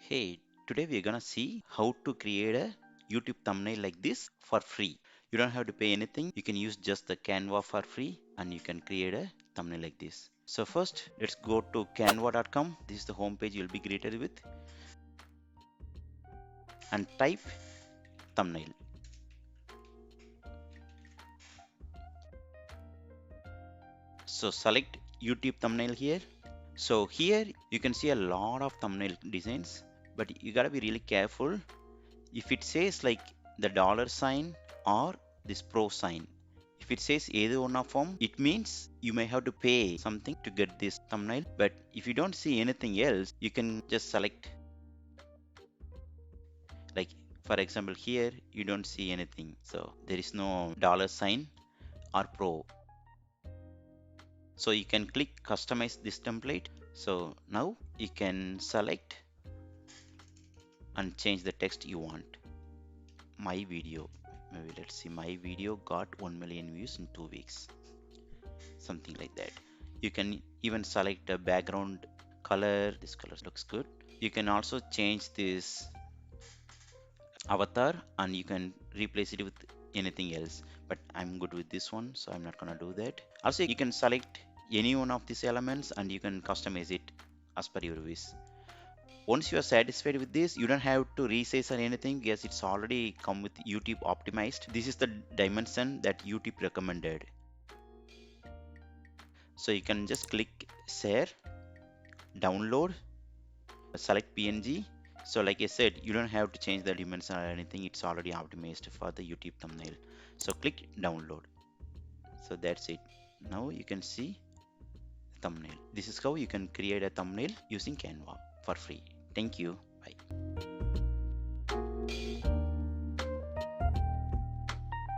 Hey, today we're gonna see how to create a YouTube thumbnail like this for free. You don't have to pay anything. You can use just the Canva for free and you can create a thumbnail like this. So first, let's go to canva.com. This is the home page you'll be greeted with and type thumbnail. So select YouTube thumbnail here. So here you can see a lot of thumbnail designs, but you gotta be really careful. If it says like the dollar sign or this pro sign, if it says either one of them, it means you may have to pay something to get this thumbnail. But if you don't see anything else, you can just select, like for example here you don't see anything, so there is no dollar sign or pro, so you can click customize this template. So now you can select and change the text you want. My video, maybe let's see, my video got 1 million views in 2 weeks, something like that. You can even select a background color. This color looks good. You can also change this avatar and you can replace it with anything else, but I'm good with this one, so I'm not gonna do that. Also you can select any one of these elements and you can customize it as per your wish. Once you are satisfied with this, you don't have to resize or anything because it's already come with YouTube optimized. This is the dimension that YouTube recommended. So you can just click share, download, select PNG. So like I said, you don't have to change the dimension or anything. It's already optimized for the YouTube thumbnail. So click download. So that's it. Now you can see thumbnail. This is how you can create a thumbnail using Canva for free. Thank you.